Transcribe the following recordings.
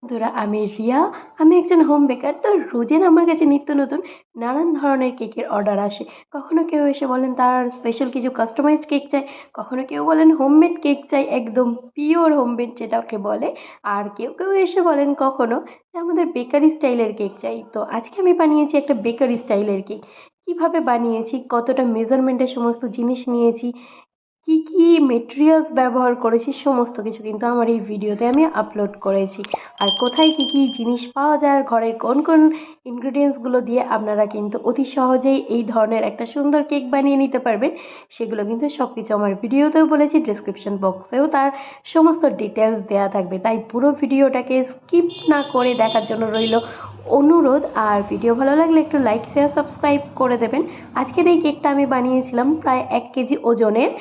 বন্ধুরা, আমি রিয়া। আমি একজন হোম বেকার। তো রোজের আমার কাছে নিত্য নতুন নানান ধরনের কেকের অর্ডার আসে। কখনো কেউ এসে বলেন তার স্পেশাল কিছু কাস্টমাইজড কেক চাই, কখনো কেউ বলেন হোমমেড কেক চাই, একদম পিওর হোমমেড যেটাকে বলে। আর কেউ কেউ এসে বলেন কখনো যে আমাদের বেকারি স্টাইলের কেক চাই। তো আজকে আমি বানিয়েছি একটা বেকারি স্টাইলের কেক। কিভাবে বানিয়েছি, কতটা মেজারমেন্টের সমস্ত জিনিস নিয়েছি, কি কি মেটেরিয়ালস ব্যবহার করেছি, সমস্ত কিছু কিন্তু আমার এই ভিডিওতে আমি আপলোড করেছি। আর কোথায় কি কি জিনিস পাওয়া যায় আর ঘরের কোন কোন ইনগ্রিডিয়েন্টসগুলো দিয়ে আপনারা কিন্তু অতি সহজেই এই ধরনের একটা সুন্দর কেক বানিয়ে নিতে পারবেন, সেগুলো কিন্তু সব কিছু আমার ভিডিওতেও বলেছি, ডিসক্রিপশন বক্সেও তার সমস্ত ডিটেলস দেওয়া থাকবে। তাই পুরো ভিডিওটাকে স্কিপ না করে দেখার জন্য রইল অনুরোধ। আর ভিডিও ভালো লাগলে একটু লাইক শেয়ার সাবস্ক্রাইব করে দেবেন। আজকের এই কেকটা আমি বানিয়েছিলাম প্রায় 1 কেজি ওজনের।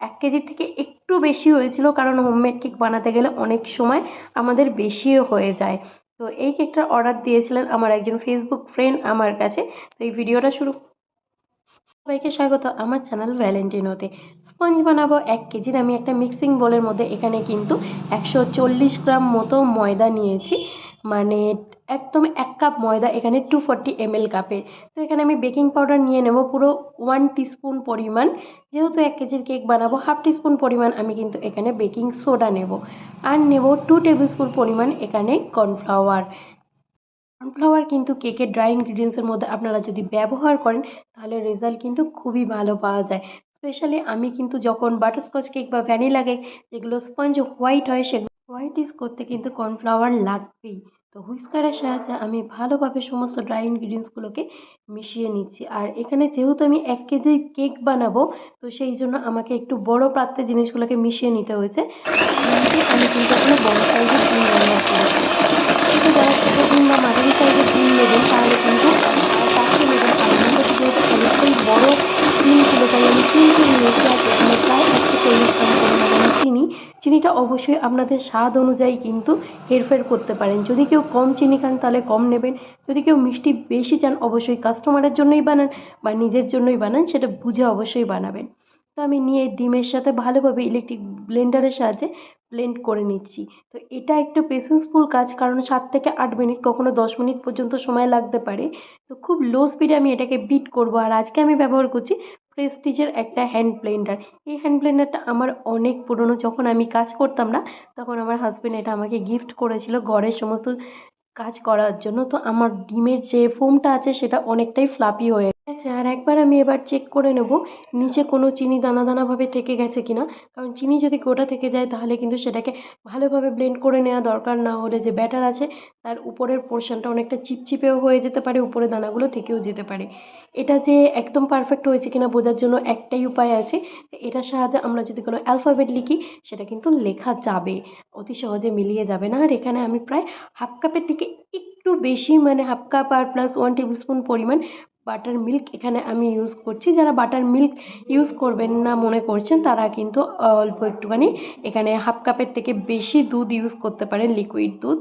1 কেজির থেকে একটু বেশি হয়েছিল, কারণ হোমমেড কেক বানাতে গেলে অনেক সময় আমাদের বেশিও হয়ে যায়। তো এই কেকটার অর্ডার দিয়েছিলেন আমার একজন ফেসবুক ফ্রেন্ড আমার কাছে। তো এই ভিডিওটা শুরু। সবাইকে স্বাগত আমার চ্যানেল ভ্যালেন্টিনোতে। স্পঞ্জ বানাবো 1 কেজির। আমি একটা মিক্সিং বোলের মধ্যে এখানে কিন্তু 140 গ্রাম মতো ময়দা নিয়েছি, মানে একদম 1 কাপ ময়দা, এখানে 240 ml কাপের। তো এখানে আমি বেকিং পাউডার নিয়ে নেব পুরো 1 টিস্পুন পরিমাণ। যেহেতু 1 কেজির কেক বানাবো, হাফ টিস্পুন পরিমাণ আমি কিন্তু এখানে বেকিং সোডা নেব। আর নেব 2 টেবিল স্পুন পরিমাণ এখানে কর্নফ্লাওয়ার। কর্নফ্লাওয়ার কিন্তু কেকের ড্রাই ইনগ্রিডিয়েন্টসের মধ্যে আপনারা যদি ব্যবহার করেন তাহলে রেজাল্ট কিন্তু খুবই ভালো পাওয়া যায়। স্পেশালি আমি কিন্তু যখন বাটারস্কচ কেক বা ভ্যানিলা কেক, যেগুলো স্পঞ্জ হোয়াইট হয়, সেগুলো হোয়াইট ইজ করতে কিন্তু কর্নফ্লাওয়ার লাগবেই। তো হুইস্কারের সাহায্যে আমি ভালোভাবে সমস্ত ড্রাই ইনগ্রিডিয়েন্টসগুলোকে মিশিয়ে নিচ্ছি। আর এখানে যেহেতু আমি 1 কেজি কেক বানাবো, তো সেই জন্য আমাকে একটু বড় পাত্রে জিনিসগুলোকে মিশিয়ে নিতে হয়েছে। আমি কিন্তু এখানে বড় সাইজের ডিম ব্যবহার করেছি। কিন্তু যারা ছোটো ডিম বা মাঝারি সাইজের ডিম নেবেন তাহলে কিন্তু 4টে নেবেন। আর আমার কাছে যেহেতু অনেকটাই বড় ডিম ছিল, তাই আমি 3টে নিয়েছি। আর এখানে প্রায় 140 গ্রাম পরিমাণে আমি চিনিটা অবশ্যই আপনাদের স্বাদ অনুযায়ী কিন্তু হেরফের করতে পারেন। যদি কেউ কম চিনি খান তাহলে কম নেবেন, যদি কেউ মিষ্টি বেশি চান অবশ্যই কাস্টমারের জন্যই বানান বা নিজের জন্যই বানান, সেটা বুঝে অবশ্যই বানাবেন। তো আমি নিয়ে ডিমের সাথে ভালোভাবে ইলেকট্রিক ব্লেন্ডারের সাহায্যে ব্লেন্ড করে নিচ্ছি। তো এটা একটু পেশেন্সফুল কাজ, কারণ 7 থেকে 8 মিনিট, কখনো 10 মিনিট পর্যন্ত সময় লাগতে পারে। তো খুব লো স্পিডে আমি এটাকে বিট করব। আর আজকে আমি ব্যবহার করছি প্রেস্টিজের একটা হ্যান্ড ব্লেন্ডার। এই হ্যান্ড ব্লেন্ডারটা আমার অনেক পুরনো, যখন আমি কাজ করতাম না তখন আমার হাজবেন্ড এটা আমাকে গিফট করেছিল ঘরের সমস্ত কাজ করার জন্য। তো আমার ডিমের যে ফোমটা আছে সেটা অনেকটাই ফ্লাফি হয়ে গেছে। আর একবার আমি এবার চেক করে নেব নিচে কোনো চিনি দানা দানাভাবে থেকে গেছে কিনা, কারণ চিনি যদি গোটা থেকে যায় তাহলে কিন্তু সেটাকে ভালোভাবে ব্লেন্ড করে নেওয়া দরকার। না হলে যে ব্যাটার আছে তার উপরের পোর্শনটা অনেকটা চিপচিপেও হয়ে যেতে পারে, উপরে দানাগুলো থেকেও যেতে পারে। এটা যে একদম পারফেক্ট হয়েছে কিনা বোঝার জন্য একটাই উপায় আছে। এটার সাহায্যে আমরা যদি কোনো অ্যালফাবেট লিখি সেটা কিন্তু লেখা যাবে, অতি সহজে মিলিয়ে যাবে না। আর এখানে আমি প্রায় হাফ কাপের থেকে একটু বেশি, মানে হাফ কাপ আর প্লাস 1 টেবিল স্পুন পরিমাণ বাটার মিল্ক এখানে আমি ইউজ করছি। যারা বাটার মিল্ক ইউজ করবেন না মনে করছেন তারা কিন্তু অল্প একটুখানি এখানে হাফ কাপের থেকে বেশি দুধ ইউজ করতে পারেন, লিকুইড দুধ।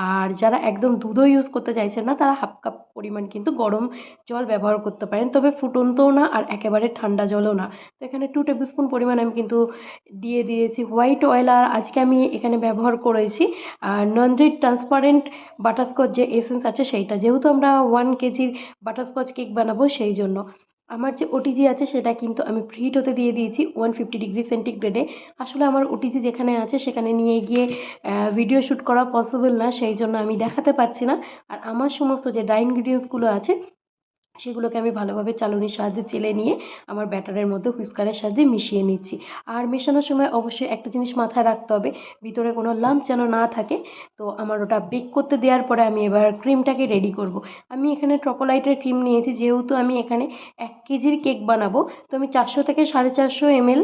আর যারা একদম দুধও ইউজ করতে চাইছেন না তারা হাফ কাপ পরিমাণ কিন্তু গরম জল ব্যবহার করতে পারেন, তবে ফুটন্তও না আর একেবারে ঠান্ডা জলও না। তো এখানে 2 টেবিল স্পুন পরিমাণ আমি কিন্তু দিয়ে দিয়েছি হোয়াইট অয়েল। আর আজকে আমি এখানে ব্যবহার করেছি নন্দ্রির ট্রান্সপারেন্ট বাটারস্কচ যে এসেন্স আছে সেইটা, যেহেতু আমরা 1 কেজির বাটারস্কচ কেক বানাবো সেই জন্য। আমার যে ওটিজি আছে সেটা কিন্তু আমি প্রিহিট হতে দিয়ে দিয়েছি 150 ডিগ্রি সেন্টিগ্রেডে। আসলে আমার ওটিজি যেখানে আছে সেখানে নিয়ে গিয়ে ভিডিও শ্যুট করা পসিবল না, সেই জন্য আমি দেখাতে পারছি না। আর আমার সমস্ত যে ড্রাই ইনগ্রিডিয়েন্টসগুলো আছে সেগুলোকে আমি ভালোভাবে চালনির সাহায্যে চেলে নিয়ে আমার ব্যাটারের মধ্যে হুইস্কারের সাহায্যে মিশিয়ে নিচ্ছি। আর মেশানোর সময় অবশ্যই একটা জিনিস মাথায় রাখতে হবে, ভিতরে কোনো লাম্প যেন না থাকে। তো আমার ওটা বেক করতে দেওয়ার পরে আমি এবার ক্রিমটাকে রেডি করব। আমি এখানে ট্রপোলাইটের ক্রিম নিয়েছি, যেহেতু আমি এখানে 1 কেজির কেক বানাবো। তো আমি 400 থেকে 450 ml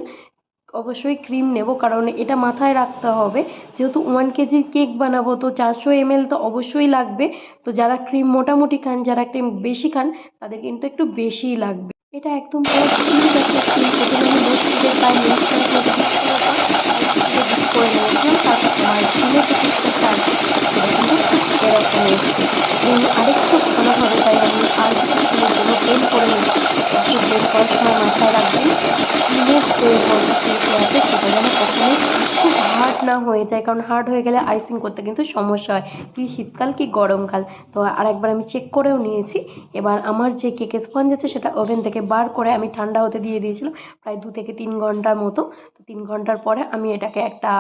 অবশ্যই ক্রিম নেব, কারণ এটা মাথায় রাখতে হবে যেহেতু 1 কেজির কেক বানাবো, তো 400 ml তো অবশ্যই লাগবে। তো যারা ক্রিম মোটামুটি খান, যারা ক্রিম বেশি খান তাদের কিন্তু একটু বেশিই লাগবে। এটা একদম পুরো স্মুথ একটা ক্রিম। প্রথমে আমি লো স্পিডে প্রায় মিনিট 5 মতো বিট করার পর হাই স্পিডে বিট করে নিয়েছিলাম। তারপর আমার ক্রিমের যে টেক্সচারটা আছে সেটা কিন্তু ঠিক এরকম এসেছে। ক্রিম আরেকটু ঘন হবে, তাই আমি আর কিছুক্ষণের জন্য ব্লেন্ড করে নিচ্ছি। অবশ্যই ব্লেন্ড করার সময় মাথায় রাখবেন ক্রিমের যে কনসিস্টেন্সি আছে সেটা যেন কখনোই খুব হার্ড না হয়ে যায়, কারণ হার্ড হয়ে গেলে আইসিং করতে কিন্তু সমস্যা হয়, কি শীতকাল কি গরমকাল। তো আরেকবার আমি চেক করেও নিয়েছি। এবার আমার যে কেকের স্পঞ্জ আছে সেটা ওভেন থেকে বার করে আমি ঠান্ডা হতে দিয়ে দিয়েছিলাম প্রায় 2 থেকে 3 ঘন্টার মতো। তো 3 ঘন্টার পরে আমি এটাকে একটা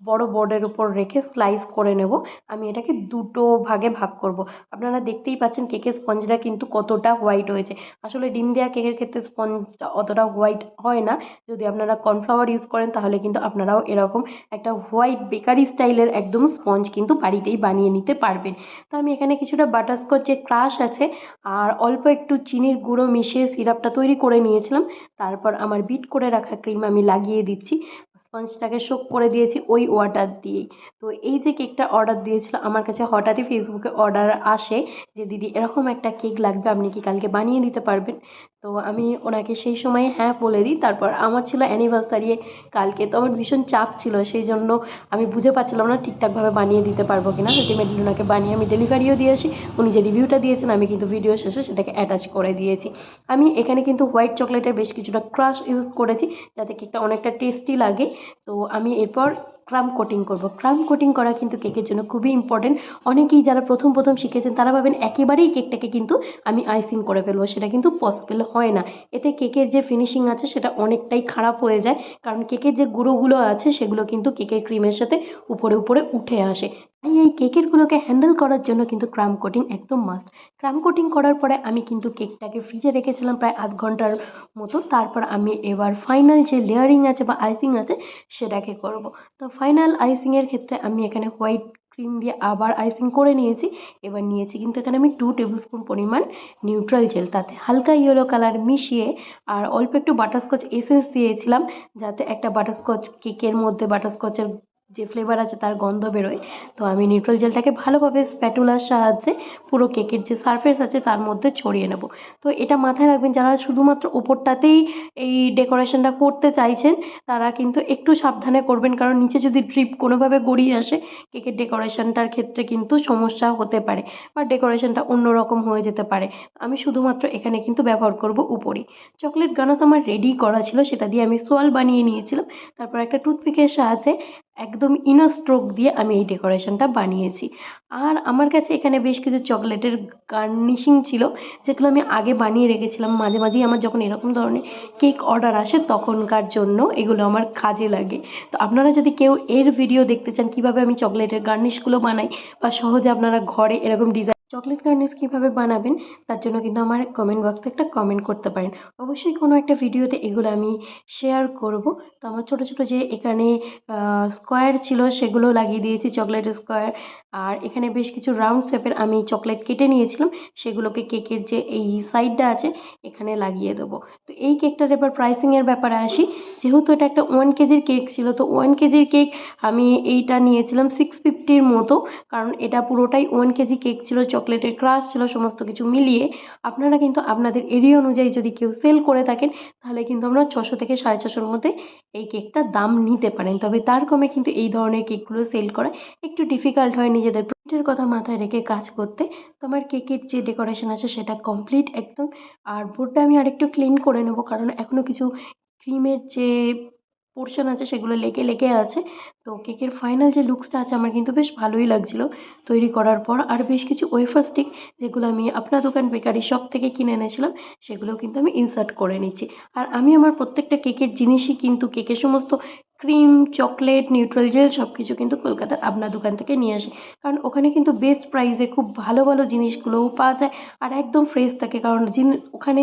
বড় বোর্ডের উপর রেখে স্লাইস করে নেব। আমি এটাকে দুটো ভাগে ভাগ করব। আপনারা দেখতেই পাচ্ছেন কেকের স্পঞ্জটা কিন্তু কতটা হোয়াইট হয়েছে। আসলে ডিম দেওয়া কেকের ক্ষেত্রে স্পঞ্জটা অতটা হোয়াইট হয় না। যদি আপনারা কর্নফ্লাওয়ার ইউজ করেন তাহলে কিন্তু আপনারাও এরকম একটা হোয়াইট বেকারি স্টাইলের একদম স্পঞ্জ কিন্তু বাড়িতেই বানিয়ে নিতে পারবেন। তো আমি এখানে কিছুটা বাটারস্কচ যে ক্রাশ আছে আর অল্প একটু চিনির গুঁড়ো মিশিয়ে সিরাপটা তৈরি করে নিয়েছিলাম। তারপর আমার বিট করে রাখা ক্রিম আমি লাগিয়ে দিচ্ছি। স্পঞ্জটাকে সোক করে দিয়েছি ওই ওয়াটার দিয়েই। তো এই যে কেকটা অর্ডার দিয়েছিল, আমার কাছে হঠাৎই ফেসবুকে অর্ডার আসে যে দিদি এরকম একটা কেক লাগবে, আপনি কি কালকে বানিয়ে দিতে পারবেন? তো আমি ওনাকে সেই সময়ে হ্যাঁ বলে দিই। তারপর আমার ছিল অ্যানিভার্সারি কালকে, তো আমার ভীষণ চাপ ছিল, সেই জন্য আমি বুঝে পাচ্ছিলাম না ঠিকঠাকভাবে বানিয়ে দিতে পারবো কিনা। আলটিমেটলি ওনাকে বানিয়ে আমি ডেলিভারিও দিয়ে আসি। উনি যে রিভিউটা দিয়েছেন আমি কিন্তু ভিডিও শেষে সেটাকে অ্যাটাচ করে দিয়েছি। আমি এখানে কিন্তু হোয়াইট চকলেটের বেশ কিছুটা ক্রাশ ইউজ করেছি যাতে কেকটা অনেকটা টেস্টি লাগে। তো আমি এরপর ক্রাম কোটিং করব। ক্রাম কোটিং করা কিন্তু কেকের জন্য খুবই ইম্পর্টেন্ট। অনেকেই যারা প্রথম শিখেছেন তারা ভাবেন একেবারেই কেকটাকে কিন্তু আমি আইসিং করে ফেলবো, সেটা কিন্তু পসিবল হয় না। এতে কেকের যে ফিনিশিং আছে সেটা অনেকটাই খারাপ হয়ে যায়, কারণ কেকের যে গুঁড়োগুলো আছে সেগুলো কিন্তু কেকের ক্রিমের সাথে উপরে উপরে উঠে আসে। তাই এই কেকেরগুলোকে হ্যান্ডেল করার জন্য কিন্তু ক্রাম কোটিং একদম মাস্ট। ক্রাম কোটিং করার পরে আমি কিন্তু কেকটাকে ফ্রিজে রেখেছিলাম প্রায় আধ ঘন্টার মতো। তারপর আমি এবার ফাইনাল যে লেয়ারিং আছে বা আইসিং আছে সেটাকে করব। তো ফাইনাল আইসিংয়ের ক্ষেত্রে আমি এখানে হোয়াইট ক্রিম দিয়ে আবার আইসিং করে নিয়েছি। এবার নিয়েছি কিন্তু এখানে আমি 2 টেবিলস্পুন পরিমাণ নিউট্রাল জেল, তাতে হালকা ইয়েলো কালার মিশিয়ে আর অল্প একটু বাটারস্কচ এসেন্স দিয়েছিলাম যাতে একটা বাটারস্কচ কেকের মধ্যে বাটারস্কচের যে ফ্লেভার আছে তার গন্ধ বেরোয়। তো আমি নিউট্রাল জেলটাকে ভালোভাবে স্প্যাটুলার সাহায্যে পুরো কেকের যে সারফেস আছে তার মধ্যে ছড়িয়ে নেব। তো এটা মাথায় রাখবেন, যারা শুধুমাত্র ওপরটাতেই এই ডেকোরেশনটা করতে চাইছেন তারা কিন্তু একটু সাবধানে করবেন, কারণ নিচে যদি ড্রিপ কোনোভাবে গড়িয়ে আসে কেকের ডেকোরেশনটার ক্ষেত্রে কিন্তু সমস্যা হতে পারে বা ডেকোরেশনটা অন্যরকম হয়ে যেতে পারে। আমি শুধুমাত্র এখানে কিন্তু ব্যবহার করব উপরেই। চকলেট গানাশ আমার রেডি করা ছিল, সেটা দিয়ে আমি সোয়াল বানিয়ে নিয়েছিলাম। তারপর একটা টুথপিকের সাহায্যে একদম ইনার স্ট্রোক দিয়ে আমি এই ডেকোরেশনটা বানিয়েছি। আর আমার কাছে এখানে বেশ কিছু চকলেটের গার্নিশিং ছিল যেগুলো আমি আগে বানিয়ে রেখেছিলাম। মাঝে মাঝেই আমার যখন এরকম ধরনের কেক অর্ডার আসে তখনকার জন্য এগুলো আমার কাজে লাগে। তো আপনারা যদি কেউ এর ভিডিও দেখতে চান কীভাবে আমি চকলেটের গার্নিশগুলো বানাই বা সহজে আপনারা ঘরে এরকম ডিজাইন চকলেট গার্নিশ কীভাবে বানাবেন তার জন্য কিন্তু আমার কমেন্ট বক্সে একটা কমেন্ট করতে পারেন। অবশ্যই কোনো একটা ভিডিওতে এগুলো আমি শেয়ার করব। তো আমার ছোটো ছোটো যে এখানে স্কোয়ার ছিল সেগুলো লাগিয়ে দিয়েছি চকলেটের স্কোয়ার। আর এখানে বেশ কিছু রাউন্ড শেপের আমি চকলেট কেটে নিয়েছিলাম, সেগুলোকে কেকের যে এই সাইডটা আছে এখানে লাগিয়ে দেবো। তো এই কেকটার এবার প্রাইসিংয়ের ব্যাপারে আসি। যেহেতু এটা একটা 1 কেজির কেক ছিল, তো 1 কেজির কেক আমি এইটা নিয়েছিলাম 650-র মতো, কারণ এটা পুরোটাই 1 কেজি কেক ছিল, চকলেটের ক্রাশ ছিল, সমস্ত কিছু মিলিয়ে। আপনারা কিন্তু আপনাদের এরিয়া অনুযায়ী যদি কেউ সেল করে থাকেন তাহলে কিন্তু আমরা 600 থেকে 650-র মধ্যে এই কেকটার দাম নিতে পারেন। তবে তার কমে কিন্তু এই ধরনের কেকগুলো সেল করা একটু ডিফিকাল্ট হয় নিজেদের প্রফিটের কথা মাথায় রেখে কাজ করতে। তো আমার কেকের যে ডেকোরেশন আছে সেটা কমপ্লিট একদম। আর বোর্ডটা আমি আরেকটু ক্লিন করে নেব, কারণ এখনও কিছু ক্রিমের যে পোর্শন আছে সেগুলো লেগে লেগে আছে। তো কেকের ফাইনাল যে লুকসটা আছে আমার কিন্তু বেশ ভালোই লাগছিল তৈরি করার পর। আর বেশ কিছু ওয়েফার স্টিক যেগুলো আমি আপনার দোকান বেকারি শপ থেকে কিনে এনেছিলাম সেগুলোও কিন্তু আমি ইনসার্ট করে নিচ্ছি। আর আমি আমার প্রত্যেকটা কেকের জিনিসই কিন্তু কেকের সমস্ত ক্রিম, চকলেট, নিউট্রাল জেল সব কিছু কিন্তু কলকাতার আপনার দোকান থেকে নিয়ে আসি, কারণ ওখানে কিন্তু বেস্ট প্রাইসে খুব ভালো ভালো জিনিসগুলোও পাওয়া যায় আর একদম ফ্রেশ থাকে। কারণ ওখানে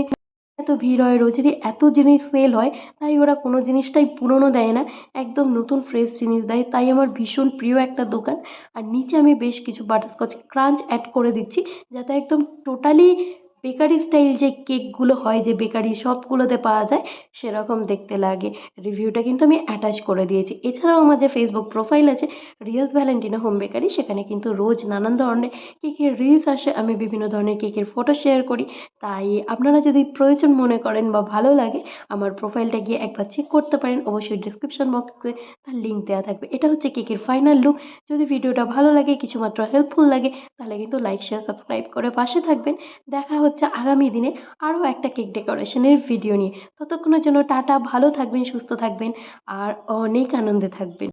এত ভিড় হয়, রোজেরই এত জিনিস সেল হয়, তাই ওরা কোনো জিনিসটাই পুরনো দেয় না, একদম নতুন ফ্রেশ জিনিস দেয়। তাই আমার ভীষণ প্রিয় একটা দোকান। আর নিচে আমি বেশ কিছু বাটারস্কচ ক্রাঞ্চ অ্যাড করে দিচ্ছি যাতে একদম টোটালি বেকারি স্টাইল যে কেকগুলো হয় যে বেকারি শপগুলোতে পাওয়া যায় সেরকম দেখতে লাগে। রিভিউটা কিন্তু আমি অ্যাটাচ করে দিয়েছি। এছাড়াও আমার যে ফেসবুক প্রোফাইল আছে রিয়াজ ভ্যালেন্টিনা হোম বেকারি, সেখানে কিন্তু রোজ নানান ধরনের কেকের রিলস আসে, আমি বিভিন্ন ধরনের কেকের ফটো শেয়ার করি। তাই আপনারা যদি প্রয়োজন মনে করেন বা ভালো লাগে আমার প্রোফাইলটা গিয়ে একবার চেক করতে পারেন। অবশ্যই ডিসক্রিপশন বক্সে তার লিঙ্ক দেওয়া থাকবে। এটা হচ্ছে কেকের ফাইনাল লুক। যদি ভিডিওটা ভালো লাগে, কিছুমাত্র হেল্পফুল লাগে, তাহলে কিন্তু লাইক, শেয়ার, সাবস্ক্রাইব করে পাশে থাকবেন। দেখা হচ্ছে আগামী দিনে আরও একটা কেক ডেকোরেশনের ভিডিও নিয়ে। ততক্ষণের জন্য টাটা, ভালো থাকবেন, সুস্থ থাকবেন আর অনেক আনন্দে থাকবেন।